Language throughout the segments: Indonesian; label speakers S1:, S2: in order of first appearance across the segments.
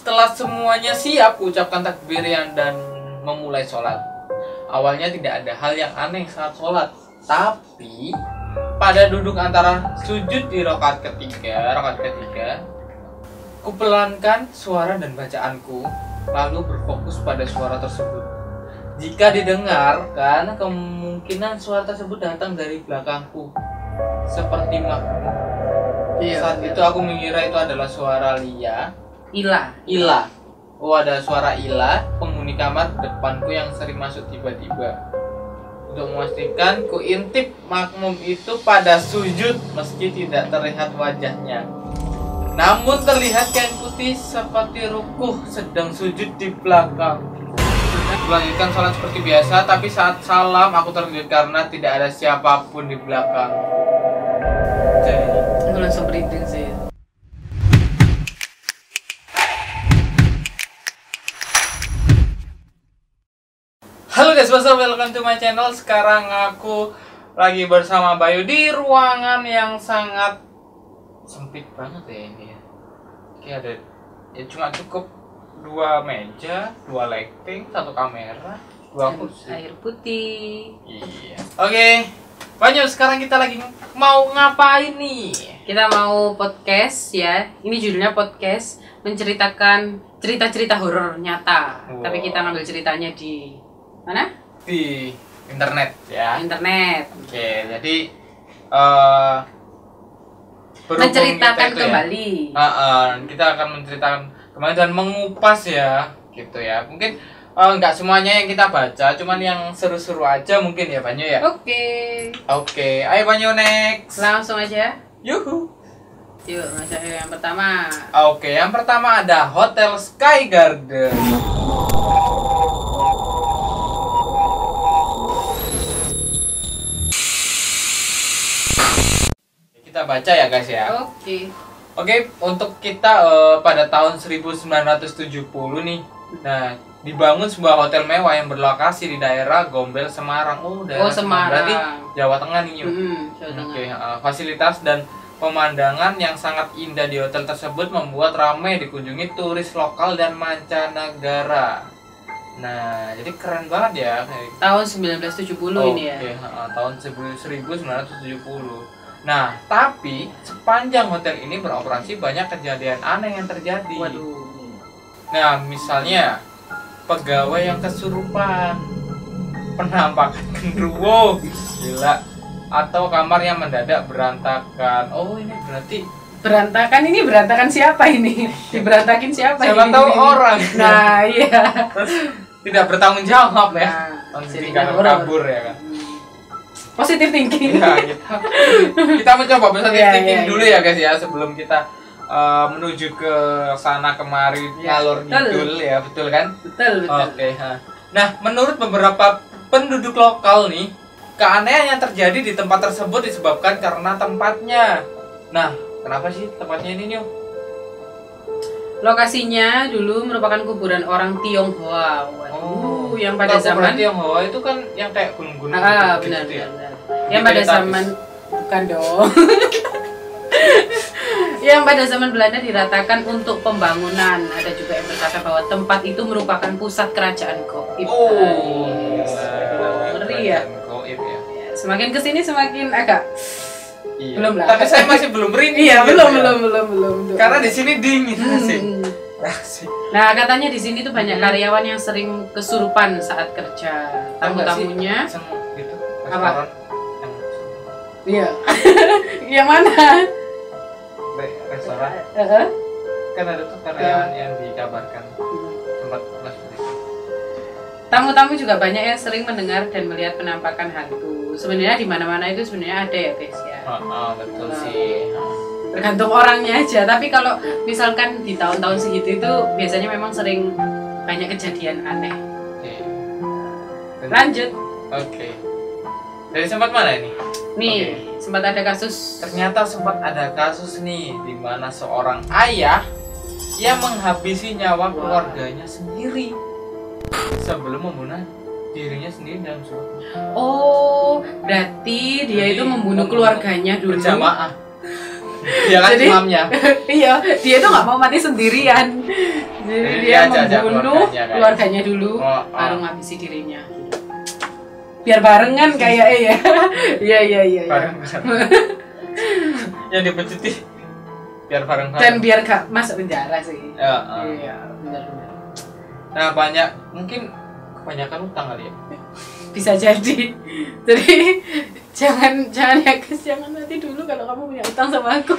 S1: setelah semuanya siap, ucapkan takbirian dan memulai sholat. Awalnya tidak ada hal yang aneh saat sholat, tapi pada duduk antara sujud di rakaat ketiga, kupelankan suara dan bacaanku, lalu berfokus pada suara tersebut. Jika didengarkan, kemungkinan suara tersebut datang dari belakangku, seperti makmum. Saat itu aku mengira itu adalah suara Ila. Oh, ada suara Ila, penghuni kamar depanku yang sering masuk tiba-tiba. Untuk memastikan, ku intip makmum itu pada sujud meski tidak terlihat wajahnya. Namun terlihat kain putih seperti rukuh sedang sujud di belakang. Melanjutkan sholat seperti biasa, tapi saat salam aku terkejut karena tidak ada siapapun di belakang.
S2: Aku langsung merinding sih.
S1: Halo guys, welcome to my channel. Sekarang aku lagi bersama Bayu di ruangan yang sangat sempit banget ya ini ya. Oke, ada ya cuma cukup 2 meja, 2 lighting, 1 kamera, 2 kursi,
S2: Air putih.
S1: Iya. Oke, Banyu, sekarang kita lagi mau ngapain nih?
S2: Kita mau podcast ya. Ini judulnya podcast menceritakan cerita-cerita horor nyata.
S1: Wow.
S2: Tapi kita ngambil ceritanya di mana?
S1: Di internet ya.
S2: Internet.
S1: Oke, jadi berhubung
S2: Menceritakan
S1: kita itu
S2: kembali.
S1: Kita akan menceritakan kembali dan mengupas ya, gitu ya. Mungkin nggak semuanya yang kita baca, cuman yang seru-seru aja mungkin ya Banyu ya. Oke, ayo Banyu next.
S2: Langsung aja.
S1: Yuhu.
S2: Yuk, masuk yang pertama.
S1: Oke, yang pertama ada Hotel Sky Garden. Kita baca ya guys ya. Oke, untuk kita pada tahun 1970 nih. Nah, dibangun sebuah hotel mewah yang berlokasi di daerah Gombel, Semarang. Daerah
S2: Semarang.
S1: Berarti Jawa Tengah nih, Yuk.
S2: Jawa Tengah.
S1: Oke, fasilitas dan pemandangan yang sangat indah di hotel tersebut membuat ramai dikunjungi turis lokal dan mancanegara. Nah, jadi keren banget ya.
S2: Tahun 1970 ini ya.
S1: Tahun 1970. Nah, tapi sepanjang hotel ini beroperasi banyak kejadian aneh yang terjadi.
S2: Waduh.
S1: Nah, misalnya pegawai yang kesurupan, penampakan genderuwo, gila, atau kamar yang mendadak berantakan. Oh, ini berarti
S2: berantakan siapa ini? Diberantakin siapa
S1: siapa
S2: ini?
S1: tahu orang.
S2: Nah, iya.
S1: Terus tidak bertanggung jawab ya.
S2: Jadinya
S1: Tinggal kabur ya kan.
S2: Positive thinking.
S1: Ya, kita mencoba positive thinking dulu ya guys ya, sebelum kita menuju ke sana kemari ngalor ngidul ya, betul kan?
S2: Betul.
S1: Oke. Nah, menurut beberapa penduduk lokal nih, keanehan yang terjadi di tempat tersebut disebabkan karena tempatnya. Nah, kenapa sih tempatnya ini, Nyo?
S2: Lokasinya dulu merupakan kuburan orang Tionghoa. Waduh, yang pada zaman
S1: Tionghoa itu kan yang kayak gunung-gunung.
S2: benar. Yang pada zaman bukan dong. Yang pada zaman Belanda diratakan untuk pembangunan. Ada juga yang berkata bahwa tempat itu merupakan pusat kerajaan gaib. Ngeri ya.
S1: Gaib ya.
S2: Semakin kesini semakin agak belum lah.
S1: Tapi saya masih belum merinding.
S2: Iya,
S1: gitu
S2: belum.
S1: Karena di sini dingin sih.
S2: Nah, katanya di sini tuh banyak karyawan yang sering kesurupan saat kerja. Tamu-tamunya
S1: gitu.
S2: Apa? Iya. Yang mana?
S1: Restoran. Kan ada tuh karyawan yang dikabarkan tempat masuk.
S2: Tamu-tamu juga banyak yang sering mendengar dan melihat penampakan hantu. Sebenarnya di mana-mana itu sebenarnya ada ya, guys ya.
S1: Betul sih.
S2: Tergantung orangnya aja. Tapi kalau misalkan di tahun-tahun segitu itu biasanya memang sering banyak kejadian aneh. Lanjut.
S1: Oke. Dari sempat mana ini?
S2: Nih, sempat ada kasus.
S1: Ternyata sempat ada kasus nih di mana seorang ayah yang menghabisi nyawa keluarganya sendiri sebelum membunuh dirinya sendiri dalam sumur.
S2: Oh, berarti dia itu membunuh keluarganya dulu.
S1: Berjamaah. Dia kan
S2: Jadi,
S1: imamnya.
S2: Iya, dia tuh nggak mau mati sendirian. Jadi dia
S1: ajak
S2: membunuh
S1: keluarganya, kan?
S2: keluarganya dulu,
S1: Oh,
S2: baru ngabisi dirinya. Biar barengan kayak ya. Iya iya iya.
S1: Bareng. Yang dipecuti biar bareng-bareng.
S2: Dan biar gak masuk penjara sih.
S1: Ya,
S2: Iya, benar-benar.
S1: Nah, banyak mungkin kebanyakan utang kali ya.
S2: Bisa jadi. Jadi jangan ya guys, jangan mati dulu kalau kamu punya utang sama aku.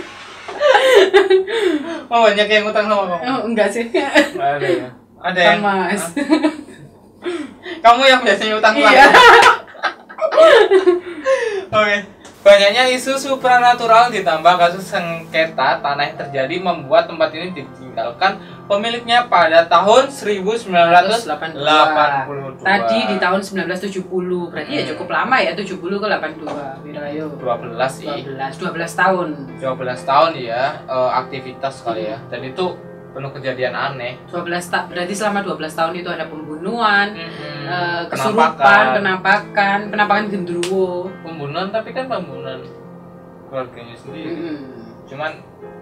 S1: Oh, banyak yang utang sama kamu.
S2: Oh, enggak sih.
S1: Ada ya. Ada yang
S2: Mas.
S1: Kamu yang biasanya utang
S2: Iya.
S1: Oke. Banyaknya isu supranatural ditambah kasus sengketa tanah yang terjadi membuat tempat ini ditinggalkan pemiliknya pada tahun 1982.
S2: Tadi di tahun 1970. Berarti ya cukup lama ya, 70 ke 82. Ayo.
S1: 12 sih.
S2: 12 tahun.
S1: 12 tahun ya aktivitas kali ya. Dan itu penuh kejadian aneh.
S2: 12 berarti selama 12 tahun itu ada pembunuhan,
S1: Penampakan.
S2: penampakan genderuwo.
S1: Pembunuhan, tapi kan pembunuhan keluarganya sendiri. Cuman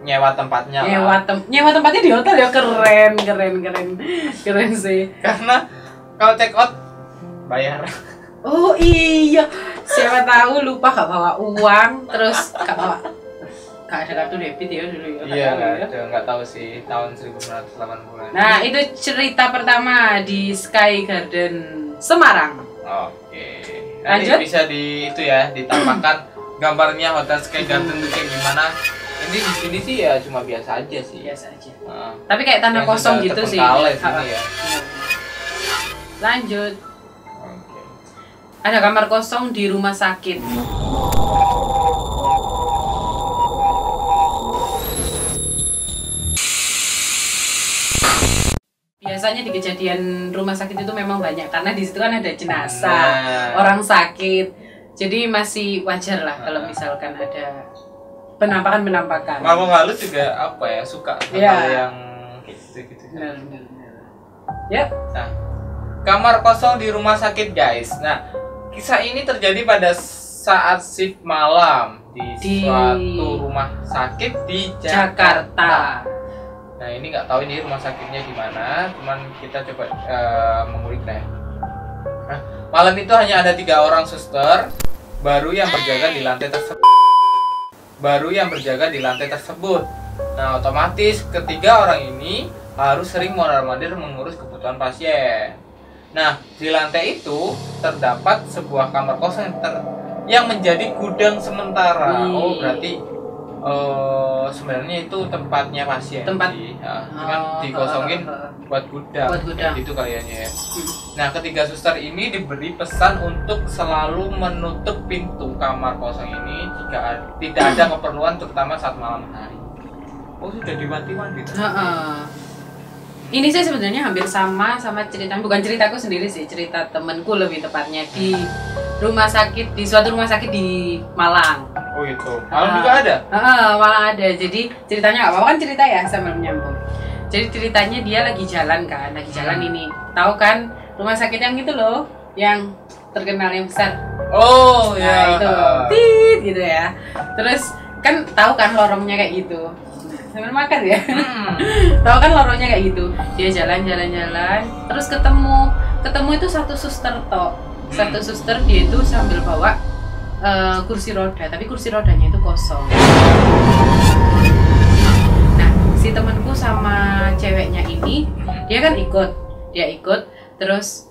S1: nyewa tempatnya lah.
S2: Nyewa tempatnya di hotel ya, keren sih.
S1: Karena kalau check out bayar.
S2: Oh iya, siapa tahu lupa gak bawa uang, terus gak ada kartu debit ya dulu ya.
S1: Iya, nggak tahu sih tahun 1980-an.
S2: Nah, itu cerita pertama di Sky Garden Semarang.
S1: Oke. Nanti
S2: Lanjut.
S1: bisa itu ya, ditampakkan gambarnya Hotel Sky Garden itu kayak gimana. Ini di sini sih ya cuma biasa aja sih.
S2: Biasa aja.
S1: Nah,
S2: Tapi kayak tanah
S1: yang
S2: kosong
S1: sudah
S2: gitu sih.
S1: terbengkalai sini ya.
S2: Lanjut.
S1: Oke.
S2: Ada kamar kosong di rumah sakit. Biasanya di kejadian rumah sakit itu memang banyak karena di situ kan ada jenazah, orang sakit. Jadi masih wajar lah kalau misalkan ada penampakan.
S1: Mabok halus juga apa ya, suka hal yang gitu-gitu.
S2: Benar. Ya.
S1: Nah, kamar kosong di rumah sakit guys. Nah, kisah ini terjadi pada saat shift malam di suatu rumah sakit di Jakarta. Nah, ini nggak tahu ini rumah sakitnya di mana, cuman kita coba mengulik ya. Nah, malam itu hanya ada 3 orang suster baru yang berjaga di lantai tersebut. Nah, otomatis ketiga orang ini harus sering mondar-mandir mengurus kebutuhan pasien. Nah, di lantai itu terdapat sebuah kamar kosong yang menjadi gudang sementara. Oh, berarti sebenarnya itu tempatnya pasien sih. Nah, cuman dikosongin buat gudang. Gitu kayaknya ya. Nah, ketiga suster ini diberi pesan untuk selalu menutup pintu kamar kosong ini jika tidak ada keperluan, terutama saat malam hari. Oh, sudah diwanti-wanti.
S2: Ini sih sebenarnya hampir sama cerita, bukan ceritaku sendiri sih, cerita temenku lebih tepatnya di suatu rumah sakit di Malang.
S1: Oh itu, Malang juga ada?
S2: Malang ada, jadi ceritanya nggak apa-apa kan cerita ya sambil menyambung. Jadi ceritanya dia lagi jalan ini, tahu kan rumah sakit yang itu loh, yang terkenal yang besar.
S1: Oh
S2: ya itu, tit gitu ya. Terus kan tahu kan lorongnya kayak gitu. Sambil makan ya. Tahu kan lorongnya kayak gitu. Dia jalan, terus ketemu itu satu suster tok. Satu suster, dia itu sambil bawa kursi roda, tapi kursi rodanya itu kosong. Nah, si temanku sama ceweknya ini, dia ikut, terus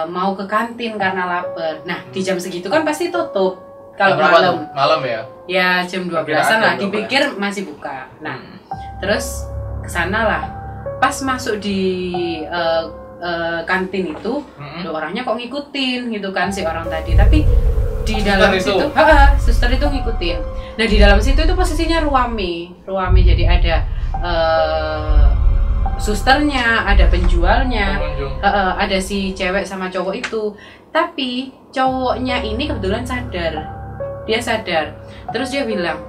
S2: mau ke kantin karena lapar. Nah, di jam segitu kan pasti tutup. Kalau
S1: malam ya?
S2: Ya jam 12-an lah, dipikir masih buka. Nah, terus kesana lah. Pas masuk di kantin itu, orangnya kok ngikutin gitu kan si orang tadi. Tapi di dalam situ, suster itu ngikutin. Nah, di dalam situ itu posisinya ruame, jadi ada susternya, ada penjualnya, ada si cewek sama cowok itu. Tapi cowoknya ini kebetulan dia sadar, terus dia bilang,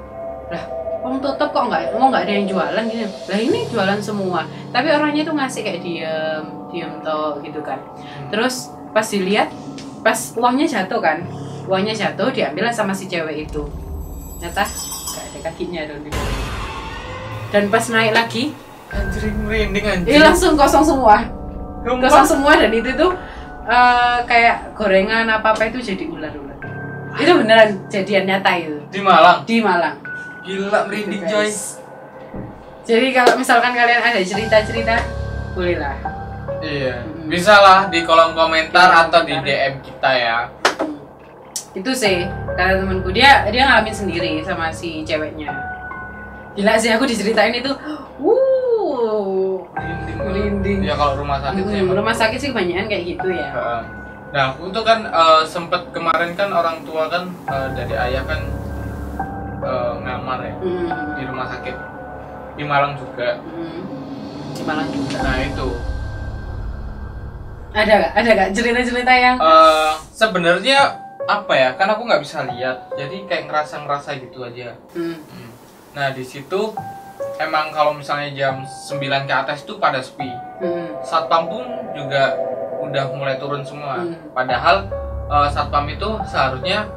S2: lah, kok tutup kok nggak ada yang jualan gitu. Lah ini jualan semua, tapi orangnya itu ngasih kayak diem toh gitu kan. Terus pas dilihat, pas uangnya jatuh diambil sama si cewek itu, ternyata nggak ada kakinya dong di bawah. Dan pas naik lagi
S1: Anjir merinding anjir.
S2: langsung kosong semua.
S1: Sumpah.
S2: Kosong semua dan itu tuh kayak gorengan apa-apa itu jadi ular-ular. Itu beneran jadian nyata itu.
S1: Di Malang.
S2: Di Malang.
S1: Gila merinding
S2: Gitu,
S1: coy.
S2: guys. Jadi kalau misalkan kalian ada cerita-cerita, bolehlah.
S1: Iya. Bisa lah di kolom komentar
S2: Di
S1: atau di
S2: komentar.
S1: DM kita ya.
S2: Itu sih karena temanku dia ngalamin sendiri sama si ceweknya. Gila sih aku diceritain itu. Merinding.
S1: Ya kalau rumah sakit sih. emang.
S2: Rumah sakit sih kebanyakan kayak gitu ya.
S1: Heeh. Nah, aku tuh kan sempet kemarin kan orang tua kan dari ayah kan ngamar ya di rumah sakit di Malang juga.
S2: Di Malang juga.
S1: Nah itu
S2: Ada gak cerita-cerita yang
S1: sebenarnya apa ya? Kan aku nggak bisa lihat, jadi kayak ngerasa gitu aja. Nah di situ emang kalau misalnya jam 9 ke atas itu pada sepi. Satpam pun juga udah mulai turun semua. Padahal satpam itu seharusnya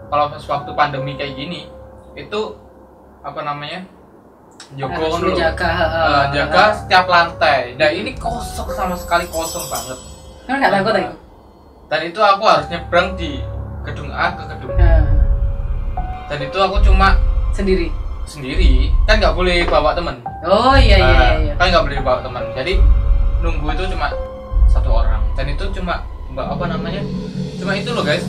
S1: kalau pas waktu pandemi kayak gini itu apa namanya? Joko dulu. Jaga setiap lantai. Nah ini kosong sama sekali kosong banget.
S2: Kamu nggak takut lagi?
S1: Dan itu aku harus nyebrang di gedung A ke gedung B. Dan itu aku cuma
S2: Sendiri.
S1: Kan nggak boleh bawa teman.
S2: Oh iya.
S1: Kan nggak boleh bawa teman. Jadi nunggu itu cuma satu orang. Dan itu cuma apa namanya? Cuma itu loh guys.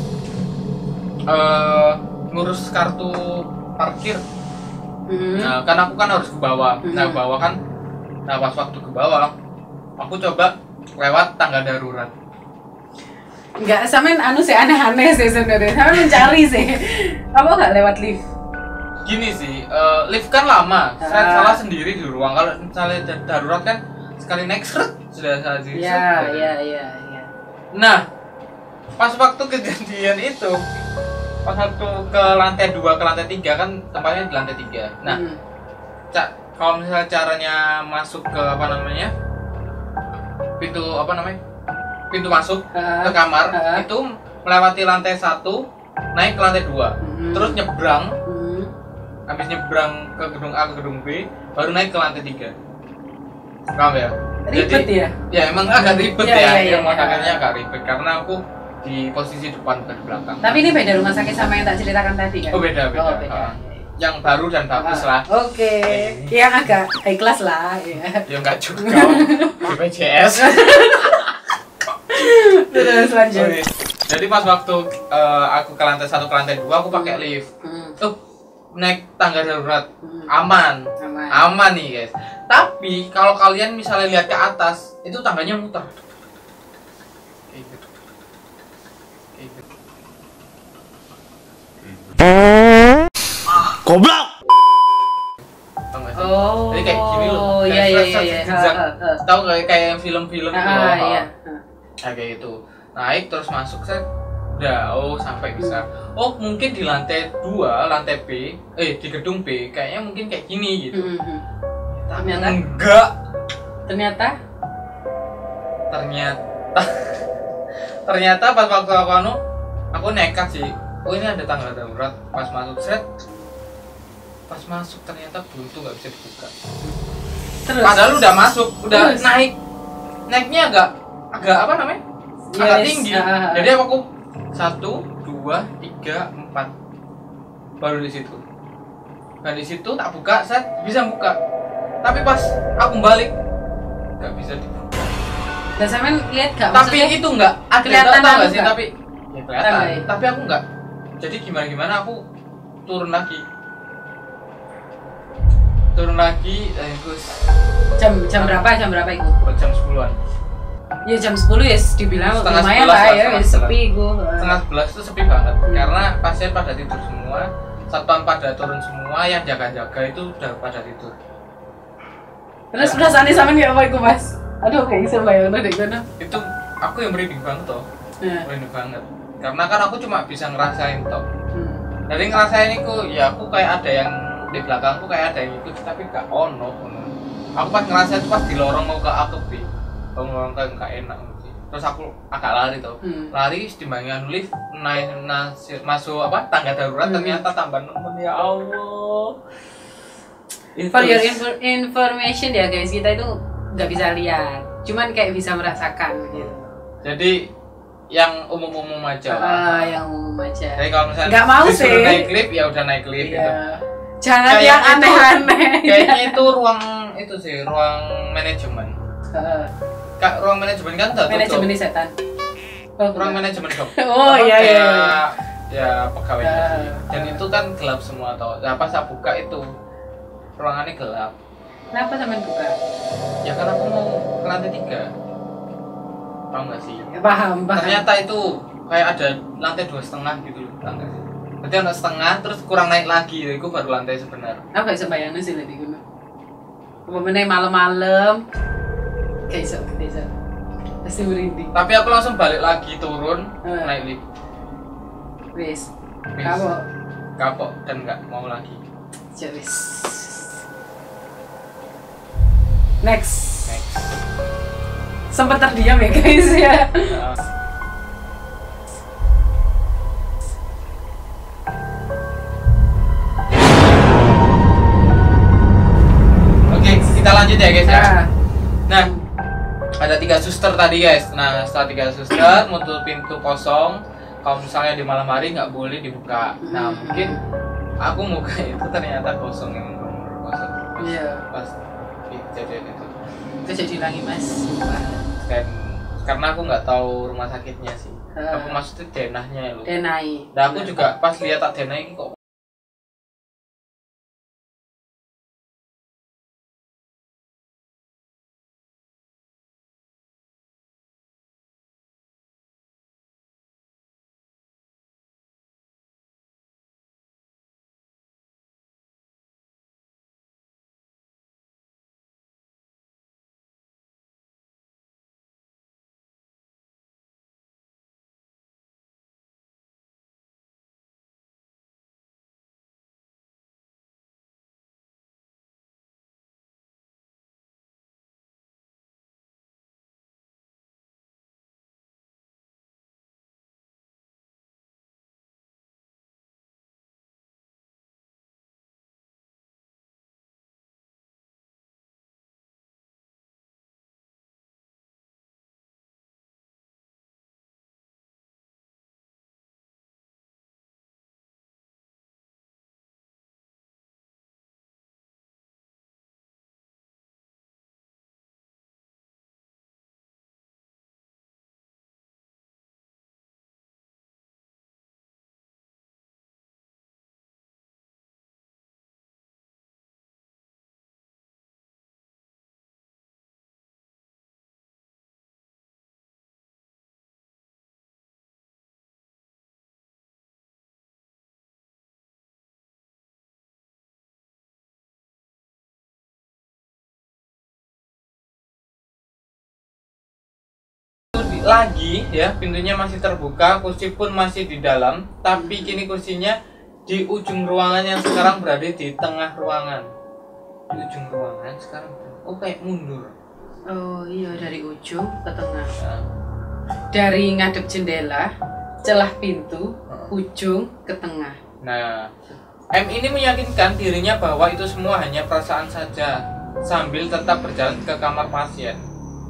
S1: Ngurus kartu parkir. Nah kan aku kan harus ke bawah. Nah ke bawah kan. Nah pas waktu ke bawah, aku coba lewat tangga darurat.
S2: Enggak, sama anu sih aneh-aneh sih sebenarnya. Sama mencari sih. Apa nggak lewat lift?
S1: Gini sih, lift kan lama. Saya salah sendiri di ruang. Kalau misalnya darurat kan sekali naik seret sudah salah sendiri.
S2: Iya.
S1: Nah, pas waktu kejadian itu, pas waktu ke lantai 2 ke lantai 3 kan tempatnya di lantai 3. Nah, kalau misalnya caranya masuk ke apa namanya? Pintu masuk ke kamar itu melewati lantai 1 naik ke lantai 2 terus nyebrang habis nyebrang ke gedung A ke gedung B baru naik ke lantai 3. Paham ya?
S2: Ribet ya?
S1: Ya emang agak ribet
S2: Iya,
S1: rumah sakitnya agak ribet karena aku di posisi depan bukan di belakang.
S2: Tapi ini beda rumah sakit sama yang tak ceritakan tadi kan?
S1: Oh beda. Yang baru dan bagus lah.
S2: Oke. Yang agak high class lah ya.
S1: Ya enggak juga. BPJS.
S2: Terus lanjut.
S1: Okay. Jadi pas waktu aku ke lantai 1 ke lantai 2 aku pakai lift. Naik tangga darurat. Aman nih guys. Tapi kalau kalian misalnya lihat ke atas, itu tangganya muter. Kayak gitu.
S3: Goblok.
S1: Jadi kayak gini loh.
S2: Oh iya.
S1: Tahu kayak film-film gitu.
S2: Iya.
S1: Nah, kayak gitu. Naik terus masuk saya udah sampai bisa. Oh, mungkin di lantai 2, lantai B, di gedung B kayaknya mungkin kayak gini gitu.
S2: Ternyata
S1: enggak. Ternyata pas waktu aku nekat sih. Oh, ini ada tangga darurat. Pas masuk ternyata buntu nggak bisa dibuka.
S2: terus
S1: Padahal udah masuk, udah naiknya agak apa namanya? Agak tinggi. Jadi aku 1, 2, 3, 4 baru di situ. Nah di situ tak buka, saya bisa buka. Tapi pas aku balik nggak bisa dibuka.
S2: dan sama lihat gak?
S1: Tapi itu nggak ada
S2: kelihatan
S1: tahu nggak sih?
S2: enggak?
S1: Tapi ya kelihatan. Tapi aku nggak. Jadi gimana aku turun lagi, terus
S2: jam berapa itu?
S1: jam 10-an.
S2: Ya jam 10 ya dibilang
S1: Setengah
S2: lumayan
S1: 11
S2: lah ya,
S1: setengah
S2: sepi gue.
S1: Setengah 11 itu sepi banget karena pasien pada tidur semua, satpam pada turun semua, yang jaga-jaga itu udah pada tidur.
S2: Terus perasaan sama nih apa itu mas? Aduh kayak bisa bayang deh gimana?
S1: Itu aku yang merinding banget toh, merinding banget. Karena kan aku cuma bisa ngerasain toh. Dari ngerasain itu ya aku kayak ada yang di belakangku kayak ada yang ikut tapi gak ono. Aku pas ngerasain itu pas di lorong mau ke A ke B, lorong kayak gak enak sih. terus aku agak lari tuh. Lari dimbangun lift naik masuk tangga darurat, ternyata tambah nemen, ya Allah.
S2: For your information ya guys, kita itu nggak bisa lihat, cuman kayak bisa merasakan gitu.
S1: Jadi yang umum-umum aja.
S2: Yang umum aja.
S1: Jadi kalau misalnya
S2: nggak mau
S1: disuruh
S2: sih
S1: naik lift ya udah naik lift gitu.
S2: Jangan kayak yang aneh-aneh.
S1: Kayaknya itu ruang manajemen. Ruang manajemen kan udah tutup.
S2: Manajemen ini setan.
S1: Ruang manajemen dong.
S2: Oh iya.
S1: Ya pegawai. Dan itu kan gelap semua toh. Nah, pas aku buka itu ruangannya gelap.
S2: Kenapa sampean buka?
S1: Ya karena aku mau ke lantai 3. Paham nggak sih?
S2: Ya, paham.
S1: Ternyata itu kayak ada lantai 2,5 gitu loh. Tangga sih. Berarti ada setengah terus kurang naik lagi. Itu baru lantai sebenar.
S2: Aku gak bisa bayangin sih di gunung. Kemudian malam-malam kayak iso. Pasti merinding.
S1: Tapi aku langsung balik lagi turun naik lift.
S2: Wis.
S1: Kapok dan nggak mau lagi.
S2: Wis. Next. Sempat terdiam ya guys ya.
S1: Oke, kita lanjut ya guys ya. Nah, ada 3 suster tadi guys. Nah, setelah 3 suster nutup pintu kosong. Kalau misalnya di malam hari nggak boleh dibuka. Nah, mungkin aku buka itu ternyata kosong, yang benar kosong.
S2: Iya.
S1: Pas kejadian itu.
S2: Jadi lagi mas.
S1: Dan karena aku nggak tahu rumah sakitnya sih. Aku maksudnya denahnya loh.
S2: Denai.
S1: Nah, aku juga pas lihat tak denah ini kok. Lagi ya, pintunya masih terbuka, kursi pun masih di dalam, tapi kini kursinya di ujung ruangan yang sekarang berada di tengah ruangan. Di ujung ruangan sekarang, kayak mundur.
S2: Oh iya, dari ujung ke tengah.
S1: Nah.
S2: Dari ngadep jendela, celah pintu, ujung ke tengah.
S1: Nah, M ini meyakinkan dirinya bahwa itu semua hanya perasaan saja, sambil tetap berjalan ke kamar pasien.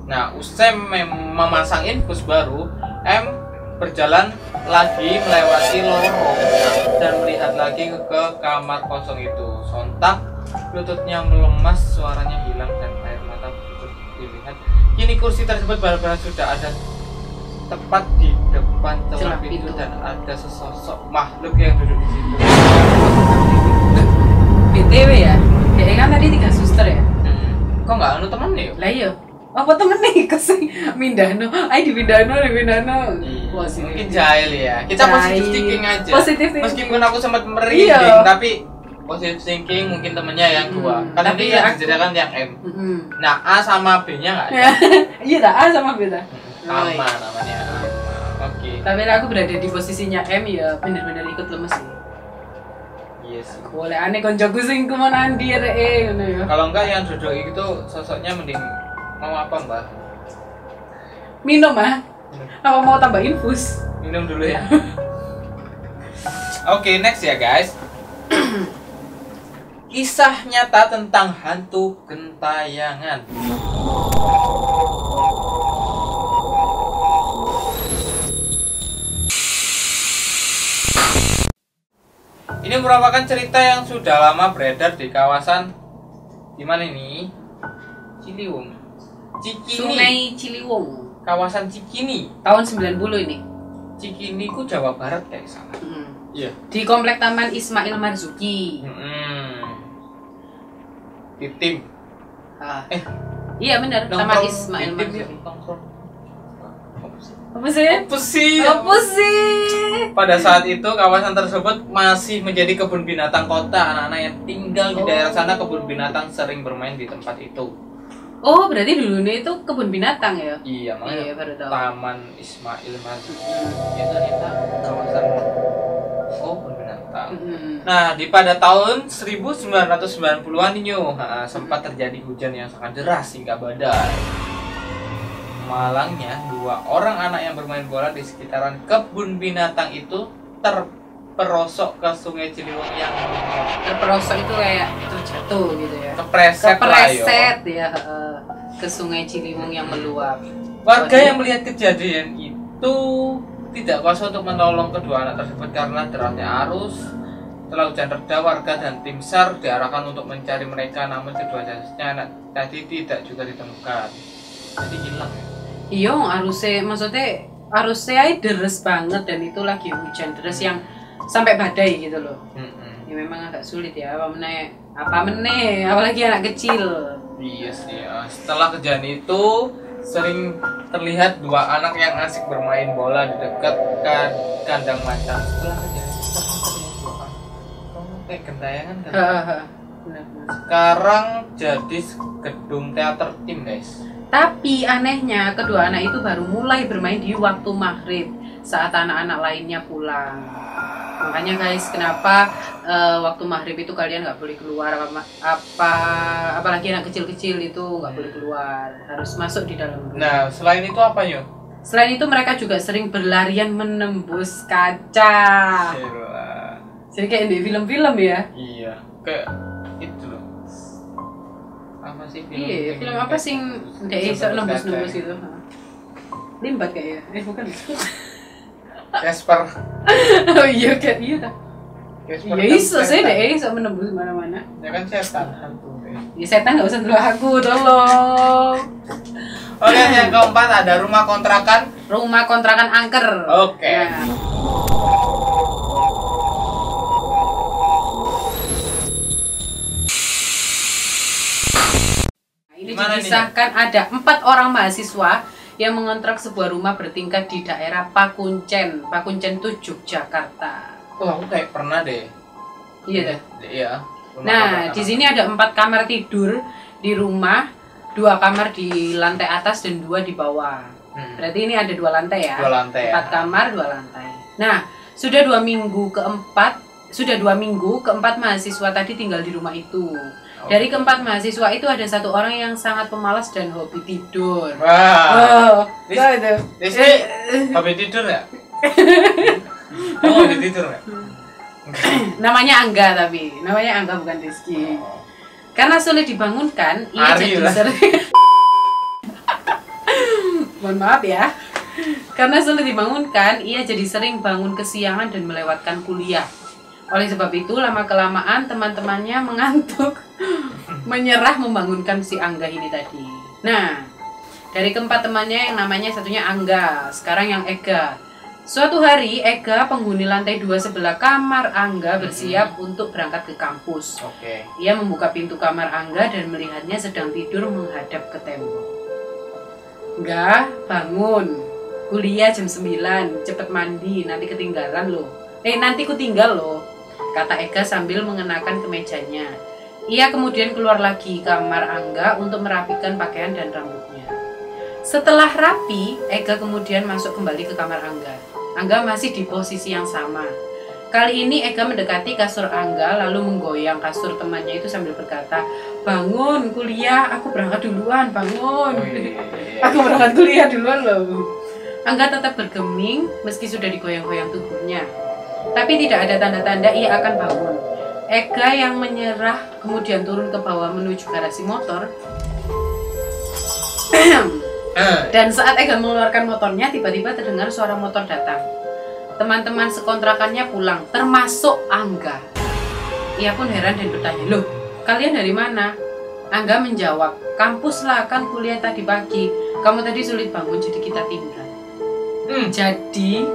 S1: Nah, usai memasang infus baru, M berjalan lagi melewati lorong dan melihat lagi ke kamar kosong itu. Sontak, lututnya melemas, suaranya hilang dan air mata dilihat. Kini kursi tersebut benar-benar sudah ada tepat di depan celah pintu dan ada sesosok makhluk yang duduk di situ.
S2: BTW ya, kayaknya kan tadi 3 suster ya.
S1: Kok nggak anu temen nih?
S2: Lah iya. Apa temen nih kesing Mindano? Ayo di Mindano.
S1: Mungkin jahil ya. Kita positive thinking aja.
S2: Positive thinking.
S1: Meskipun aku sempat merinding, tapi positive thinking mungkin temennya yang 2. Kan nanti yang disediakan yang M. Nah, A sama B-nya nggak ada.
S2: Iya, A sama B lah.
S1: Sama namanya. Oke.
S2: Tapi aku berada di posisinya M ya, bener-bener ikut lemes sih.
S1: Yes.
S2: Boleh aneh koncoku sing kemana andir ngono ya.
S1: Kalau enggak yang duduk itu sosoknya mending mau apa, Mbak?
S2: Minum ah. Apa mau tambah infus?
S1: Minum dulu ya. Oke, next ya guys. Kisah nyata tentang hantu gentayangan. Ini merupakan cerita yang sudah lama beredar di kawasan di mana ini? Ciliwung. Cikini.
S2: Sungai Ciliwung.
S1: Kawasan Cikini.
S2: Tahun 90 ini.
S1: Cikini ku Jawa Barat kayak salah. Iya.
S2: Di komplek Taman Ismail Marzuki.
S1: Di tim.
S2: Iya benar, Taman Ismail Marzuki. Apa sih?
S1: Pada saat itu kawasan tersebut masih menjadi kebun binatang kota. Anak-anak yang tinggal di daerah sana kebun binatang sering bermain di tempat itu.
S2: Oh, berarti dulunya itu kebun binatang ya?
S1: Iya, makanya
S2: baru tahu.
S1: Taman Ismail Marzuki. Ya ternyata kawasan kebun binatang. Nah, pada tahun 1990-an ini sempat terjadi hujan yang sangat deras hingga badai. Malangnya, 2 orang anak yang bermain bola di sekitaran kebun binatang itu terperosok ke Sungai Ciliwung yang
S2: terperosok itu kayak terjatuh gitu ya.
S1: Kepreset
S2: ya ke Sungai Ciliwung yang meluap.
S1: Warga yang melihat kejadian itu tidak kuasa untuk menolong kedua anak tersebut karena derasnya arus. Setelah hujan reda, warga dan tim SAR diarahkan untuk mencari mereka, namun kedua jasadnya anak tadi tidak juga ditemukan. Jadi hilang ya.
S2: Iya, arusnya deres banget dan itu lagi hujan deras yang sampai badai gitu loh. Ya memang agak sulit ya, apa meneh, apalagi anak kecil.
S1: Iya sih. Setelah kejadian itu sering terlihat 2 anak yang asik bermain bola di dekat kandang macan. Setelah kejadian itu terlihat 2 anak. Kayak gentayangan kan? Sekarang jadi gedung teater tim guys.
S2: Tapi anehnya kedua anak itu baru mulai bermain di waktu maghrib saat anak-anak lainnya pulang. Makanya guys, kenapa waktu maghrib itu kalian nggak boleh keluar apalagi anak kecil-kecil itu nggak boleh keluar, harus masuk di dalam rumah.
S1: Nah, selain itu apa yuk?
S2: Selain itu mereka juga sering berlarian menembus kaca. Jadi kayak di film-film ya?
S1: Iya, kayak itu loh. Apa sih film?
S2: Iya, film apa sih nggak bisa nembus-nembus gitu? Limbat kayaknya, bukan itu.
S1: Casper.
S2: Oh iya kan, iya dah.
S1: Casper.
S2: Ya iso saya deh, iso menembus mana-mana.
S1: Ya kan setan hantu.
S2: Ya setan nggak usah dulu aku, tolong.
S1: Oke, yang keempat ada rumah kontrakan.
S2: Rumah kontrakan angker.
S1: Oke.
S2: Nah. Ini dikisahkan ada 4 orang mahasiswa yang mengontrak sebuah rumah bertingkat di daerah Pakuncen itu Yogyakarta.
S1: Oh, aku kayak pernah deh.
S2: Iya deh.
S1: Iya.
S2: Nah, di sini ada 4 kamar tidur di rumah, 2 kamar di lantai atas dan 2 di bawah. Berarti ini ada 2 lantai ya.
S1: 2 lantai.
S2: 4 kamar, 2 lantai. Nah, sudah 2 minggu keempat mahasiswa tadi tinggal di rumah itu. Dari keempat mahasiswa itu ada 1 orang yang sangat pemalas dan hobi tidur.
S1: Wah. Itu. Hobi tidur ya? Oh, hobi tidur ya?
S2: Namanya Angga bukan Rizky. Karena sulit dibangunkan, ia jadi sering. Mohon maaf ya. Karena sulit dibangunkan, ia jadi sering bangun kesiangan dan melewatkan kuliah. Oleh sebab itu, lama-kelamaan teman-temannya mengantuk, menyerah membangunkan si Angga ini tadi. Nah, dari keempat temannya yang namanya satunya Angga, sekarang yang Ega. Suatu hari, Ega, penghuni lantai 2 sebelah kamar Angga, bersiap untuk berangkat ke kampus. Ia membuka pintu kamar Angga dan melihatnya sedang tidur menghadap ke tembok. Angga, bangun. Kuliah jam 9, cepet mandi, nanti ketinggalan loh. Nanti ku tinggal loh, kata Ega sambil mengenakan kemejanya. Ia kemudian keluar lagi kamar Angga untuk merapikan pakaian dan rambutnya. Setelah rapi, Ega kemudian masuk kembali ke kamar Angga. Angga masih di posisi yang sama. Kali ini Ega mendekati kasur Angga lalu menggoyang kasur temannya itu sambil berkata, "Bangun, kuliah, aku berangkat duluan, bangun." Aku berangkat kuliah duluan loh. Angga tetap bergeming meski sudah digoyang-goyang tubuhnya. Tapi tidak ada tanda-tanda ia akan bangun. Ega yang menyerah kemudian turun ke bawah menuju garasi motor. Dan saat Ega mengeluarkan motornya, tiba-tiba terdengar suara motor datang. Teman-teman sekontrakannya pulang, termasuk Angga. Ia pun heran dan bertanya, "Loh, kalian dari mana?" Angga menjawab, "Kampus lah, kan kuliah tadi pagi. Kamu tadi sulit bangun, jadi kita tinggal." Jadi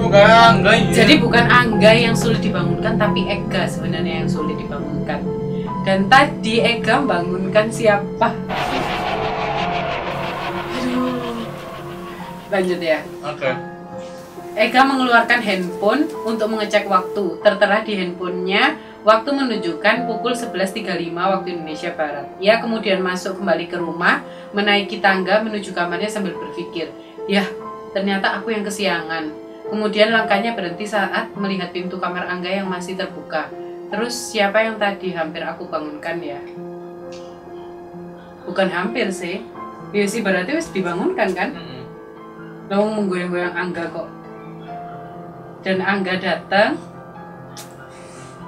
S1: bukan Angga ya.
S2: Jadi bukan Angga yang sulit dibangunkan, tapi Ega sebenarnya yang sulit dibangunkan. Dan tadi Ega membangunkan siapa? Aduh. Lanjut ya.
S1: Oke.
S2: Ega mengeluarkan handphone untuk mengecek waktu. Tertera di handphonenya waktu menunjukkan pukul 11.35 waktu Indonesia Barat. Ia kemudian masuk kembali ke rumah, menaiki tangga menuju kamarnya sambil berpikir, "Yah, ternyata aku yang kesiangan." Kemudian langkahnya berhenti saat melihat pintu kamar Angga yang masih terbuka. Terus siapa yang tadi hampir aku bangunkan ya? Bukan hampir sih. Ya sih, berarti harus dibangunkan kan? Lalu menggoyang-goyang Angga kok. Dan Angga datang.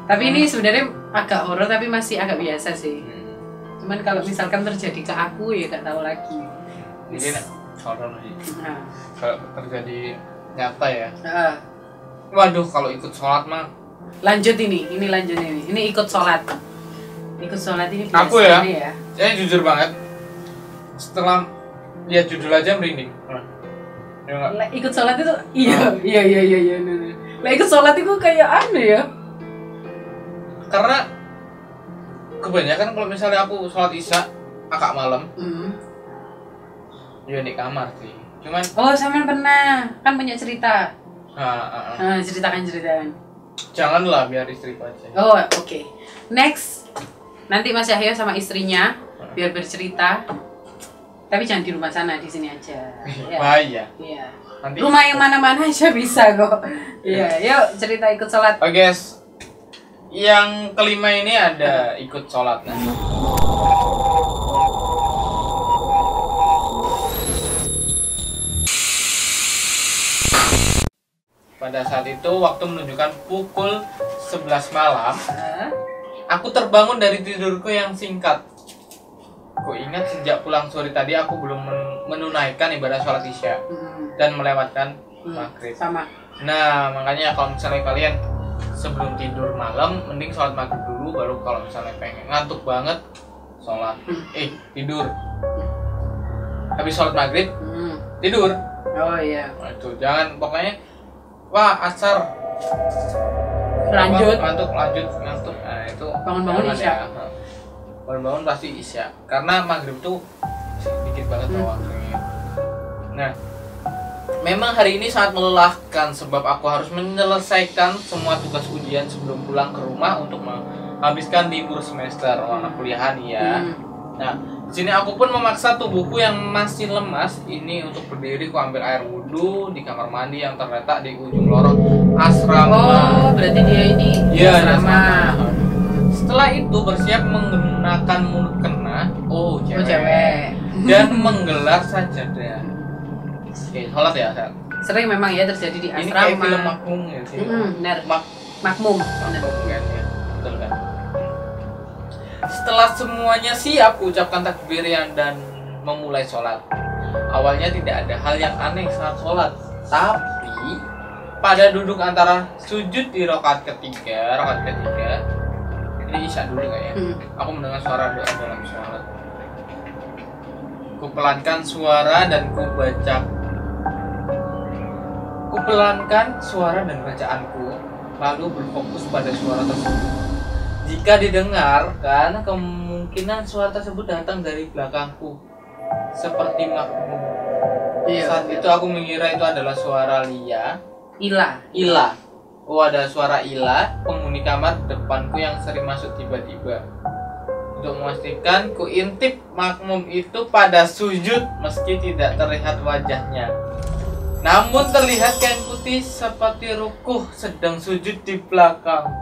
S2: Tapi ini sebenarnya agak horor tapi masih agak biasa sih. Cuman kalau misalkan terjadi ke aku ya gak tahu lagi.
S1: Mungkin horor sih. Kalau terjadi nyata ya. Waduh, kalau ikut sholat mah.
S2: Lanjut ini lanjut ini. Ini ikut sholat. Ikut sholat ini biasa
S1: aku ya.
S2: Ya.
S1: Saya jujur banget. Setelah lihat judul aja merinding. Ya,
S2: ikut sholat itu iya. Lah ikut sholat itu kayak aneh ya.
S1: Karena kebanyakan kalau misalnya aku sholat isya agak malam, ya di kamar sih. Cuman
S2: sampean pernah kan punya cerita. Ceritakan.
S1: Janganlah, biar istri aja.
S2: Oke. Next, nanti Mas Yahya sama istrinya biar bercerita. Tapi jangan di rumah sana, di sini aja.
S1: Bahaya.
S2: Iya.
S1: Nanti
S2: rumah yang mana-mana aja bisa kok. Iya, yuk cerita ikut sholat.
S1: Oke, guys. Yang kelima ini ada ikut sholat. Pada saat itu waktu menunjukkan pukul 11 malam, aku terbangun dari tidurku yang singkat. Ku ingat sejak pulang sore tadi aku belum menunaikan ibadah sholat isya dan melewatkan maghrib.
S2: Sama.
S1: Nah, makanya kalau misalnya kalian sebelum tidur malam, mending sholat maghrib dulu, baru kalau misalnya pengen ngantuk banget, sholat. Tidur. Habis sholat maghrib, tidur.
S2: Oh iya.
S1: Nah, itu jangan pokoknya, asar.
S2: Lanjut.
S1: Ngantuk. Nah, itu
S2: bangun isya.
S1: Ya. Bangun pasti isya, karena maghrib tuh dikit banget waktunya. Nah, memang hari ini sangat melelahkan sebab aku harus menyelesaikan semua tugas ujian sebelum pulang ke rumah untuk menghabiskan libur semester anak kuliahan ya. Nah, di sini aku pun memaksa tubuhku yang masih lemas ini untuk berdiri. Ku ambil air wudhu di kamar mandi yang terletak di ujung lorong asrama.
S2: Berarti dia ini
S1: asrama. Setelah itu bersiap menggunakan mulut kena, cewek. Dan menggelar sajadah. Oke, sholat ya, Sat.
S2: Sering memang ya terjadi di asrama.
S1: Ini kayak film Makmum ya sih.
S2: Benar.
S1: Makmum kan ya. Betul kan. Setelah semuanya siap, ucapkan takbir dan memulai sholat. Awalnya tidak ada hal yang aneh saat sholat, tapi pada duduk antara sujud di rakaat ketiga, ini isya dulu nggak ya? Aku mendengar suara doa dalam sholat. Kupelankan suara dan bacaanku, lalu berfokus pada suara tersebut. Jika didengarkan, kemungkinan suara tersebut datang dari belakangku, seperti makmum. Saat itu aku mengira itu adalah suara Ila. Ada suara Ila, penghuni kamar depanku yang sering masuk tiba-tiba. Untuk memastikan, ku intip makmum itu pada sujud meski tidak terlihat wajahnya. Namun terlihat kain putih seperti rukuh sedang sujud di belakang.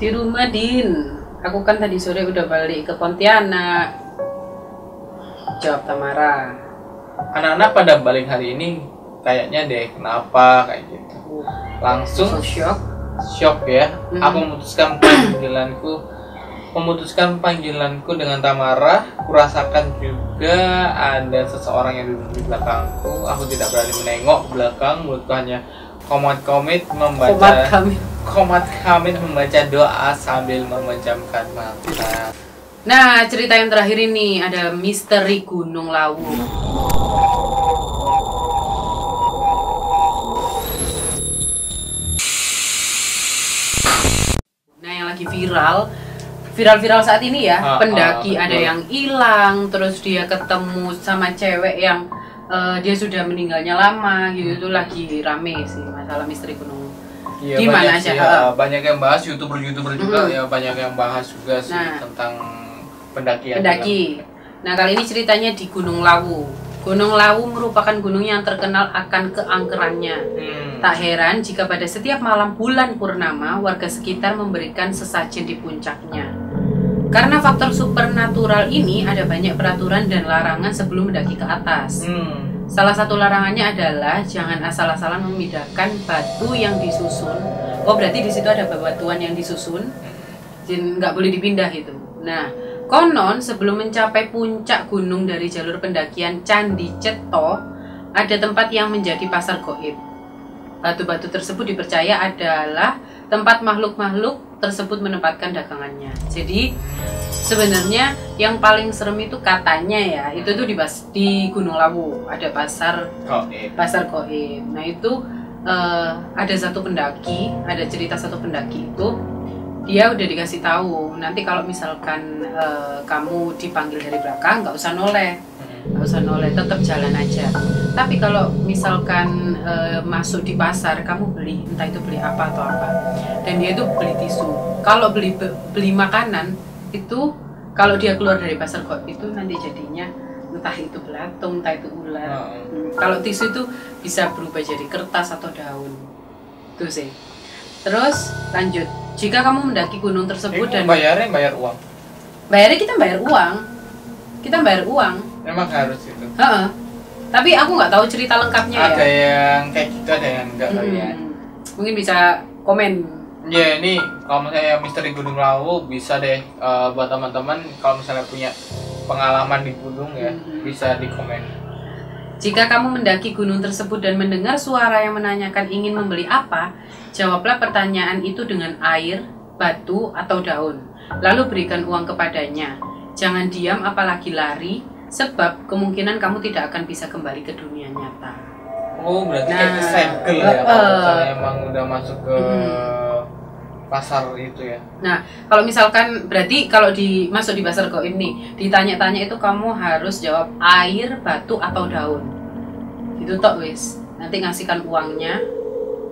S2: Di rumah, Din. Aku kan tadi sore udah balik ke Pontianak. Jawab Tamara.
S1: Anak-anak pada balik hari ini kayaknya deh, kenapa kayak gitu. Langsung shock ya. Aku memutuskan panggilanku dengan Tamara. Kurasakan juga ada seseorang yang duduk di belakangku. Aku tidak berani menengok belakang, mulutku hanya komat kamit membaca doa sambil memejamkan mata.
S2: Nah, cerita yang terakhir ini ada misteri Gunung Lawu. Nah, yang lagi viral saat ini ya, pendaki ada yang hilang, terus dia ketemu sama cewek yang dia sudah meninggalnya lama gitu. Itu lagi rame sih masalah misteri Gunung.
S1: Iya, di mana aja ya, banyak yang bahas, youtuber juga ya banyak yang bahas juga sih tentang pendaki.
S2: Nah, kali ini ceritanya di Gunung Lawu. Gunung Lawu merupakan gunung yang terkenal akan keangkerannya. Tak heran jika pada setiap malam bulan purnama warga sekitar memberikan sesajen di puncaknya. Karena faktor supernatural ini ada banyak peraturan dan larangan sebelum mendaki ke atas. Salah satu larangannya adalah jangan asal-asalan memindahkan batu yang disusun. Oh, berarti di situ ada bebatuan yang disusun, nggak boleh dipindah itu. Nah, konon sebelum mencapai puncak gunung dari jalur pendakian Candi Ceto, ada tempat yang menjadi pasar goib. Batu-batu tersebut dipercaya adalah tempat makhluk-makhluk tersebut menempatkan dagangannya. Jadi sebenarnya yang paling serem itu katanya ya, itu tuh di Gunung Lawu ada pasar goib. Nah itu ada satu pendaki, ada cerita satu pendaki itu dia udah dikasih tahu nanti kalau misalkan kamu dipanggil dari belakang nggak usah noleh, tetap jalan aja. Tapi kalau misalkan masuk di pasar, kamu beli, entah itu beli apa atau apa. Dan dia itu beli tisu. Kalau beli makanan itu, kalau dia keluar dari pasar kok itu nanti jadinya entah itu belatung, entah itu ular. Kalau tisu itu bisa berubah jadi kertas atau daun. Itu sih. Terus lanjut. Jika kamu mendaki gunung tersebut dan
S1: bayar uang.
S2: Bayarnya kita bayar uang.
S1: Emang harus itu.
S2: Tapi aku nggak tahu cerita lengkapnya
S1: ada yang kayak gitu, ada yang enggak kali ya.
S2: Mungkin bisa komen.
S1: Ya, ini kalau misalnya misteri Gunung Lawu bisa deh buat teman-teman kalau misalnya punya pengalaman di gunung ya, bisa di komen.
S2: Jika kamu mendaki gunung tersebut dan mendengar suara yang menanyakan ingin membeli apa, jawablah pertanyaan itu dengan air, batu, atau daun. Lalu berikan uang kepadanya. Jangan diam apalagi lari, sebab kemungkinan kamu tidak akan bisa kembali ke dunia nyata.
S1: Oh, berarti kayak cycle ya, kalau misalnya emang udah masuk ke pasar itu ya.
S2: Nah, kalau misalkan berarti kalau masuk di pasar goib nih, ditanya-tanya itu kamu harus jawab air, batu, atau daun. Itu tok wis. Nanti ngasihkan uangnya.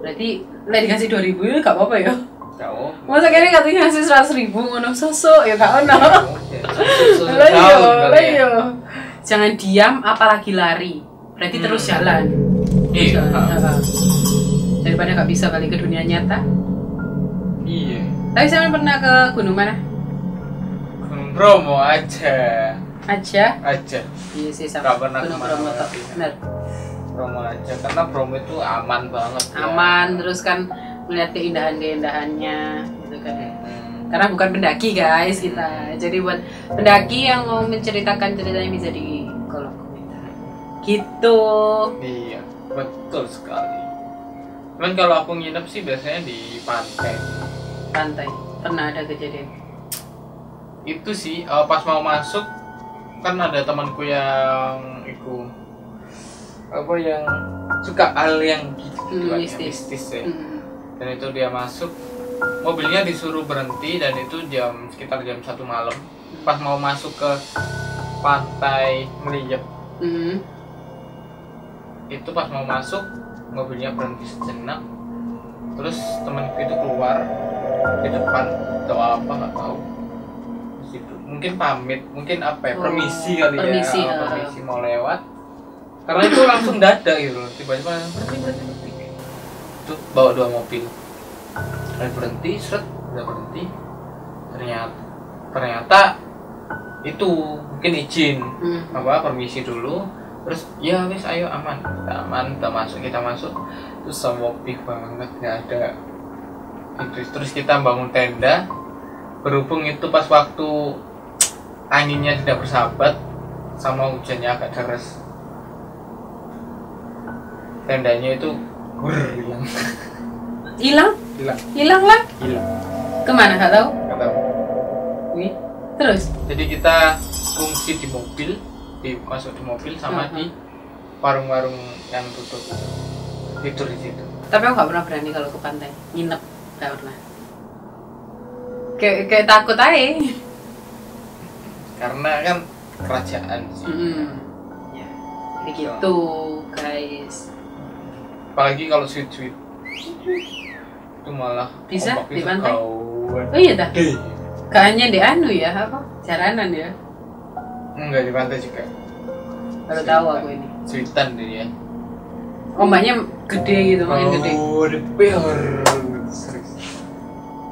S2: Berarti dikasih 2.000 ya gak apa-apa ya.
S1: Jauh.
S2: Masa kayaknya katanya ngasih 100.000 ngono sosok ya gak ono. Lah jangan diam apalagi lari. Berarti terus jalan.
S1: Iya.
S2: Daripada gak bisa balik ke dunia nyata.
S1: Iya.
S2: Tapi saya pernah ke gunung mana?
S1: Gunung Bromo aja.
S2: Aja?
S1: Iya
S2: sih, sama
S1: Gunung
S2: Bromo toh. Benar.
S1: Bromo aja, karena Bromo itu aman banget.
S2: Aman, terus kan melihat keindahannya gitu kan. Karena bukan pendaki guys kita. Jadi buat pendaki yang mau menceritakan ceritanya bisa di kolom komentar. Gitu.
S1: Iya, betul sekali. Cuman kalau aku nginep sih biasanya di pantai.
S2: Pernah ada kejadian
S1: itu sih pas mau masuk kan ada temanku yang yang suka hal yang gitu mistis ya. Dan itu dia masuk, mobilnya disuruh berhenti dan itu sekitar jam 1 malam. Pas mau masuk ke pantai Meliep, itu pas mau masuk mobilnya berhenti sejenak. Terus temanku itu keluar di depan, atau apa nggak tahu. Situ mungkin pamit, mungkin permisi kali
S2: permisi,
S1: ya, permisi mau lewat. Karena itu langsung dadak gitu, tiba-tiba berhenti. Itu bawa 2 mobil, berhenti, seret, udah berhenti, ternyata itu mungkin izin permisi dulu, terus ya wis ayo aman, kita masuk terus sepi banget, nggak ada itu. Terus kita bangun tenda, berhubung itu pas waktu anginnya tidak bersahabat sama hujannya agak deras, tendanya itu
S2: hilang lah. Kemana nggak tahu. Wih. Terus?
S1: Jadi kita fungsi di mobil, masuk di mobil sama di warung-warung yang tutup, tidur di situ.
S2: Tapi aku nggak pernah berani kalau ke pantai, nginep nggak pernah. Kayak takut aja.
S1: Karena kan kerajaan sih.
S2: Ya, begitu guys.
S1: Apalagi kalau sweet itu malah
S2: bisa di pantai.
S1: Oh
S2: iya dah. Kayaknya di anu ya, apa? Jaranan ya?
S1: Enggak, di pantai juga.
S2: Baru tahu aku ini.
S1: Sweetan dia.
S2: Ombaknya gede gitu, makin gede.
S1: Oh, the bear. Serius.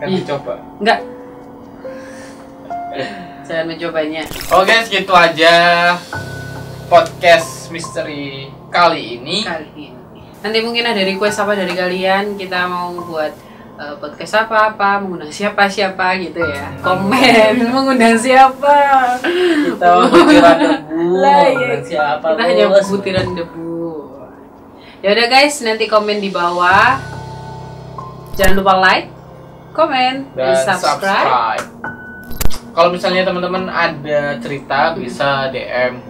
S1: Kan dicoba?
S2: Enggak. Jangan mencobanya.
S1: Oke, segitu aja podcast misteri kali ini.
S2: Nanti mungkin ada request apa dari kalian, kita mau buat podcast apa mengundang siapa gitu ya, komen mengundang siapa,
S1: kita butiran debu mengundang siapa,
S2: kita hanya butiran debu. Ya udah guys, nanti komen di bawah, jangan lupa like, komen dan subscribe.
S1: Kalau misalnya teman-teman ada cerita bisa DM,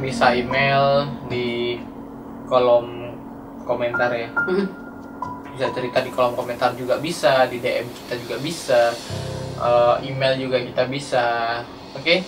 S1: bisa email di kolom komentar ya. Bisa cerita di kolom komentar juga bisa, di DM kita juga bisa, email juga kita bisa. Oke?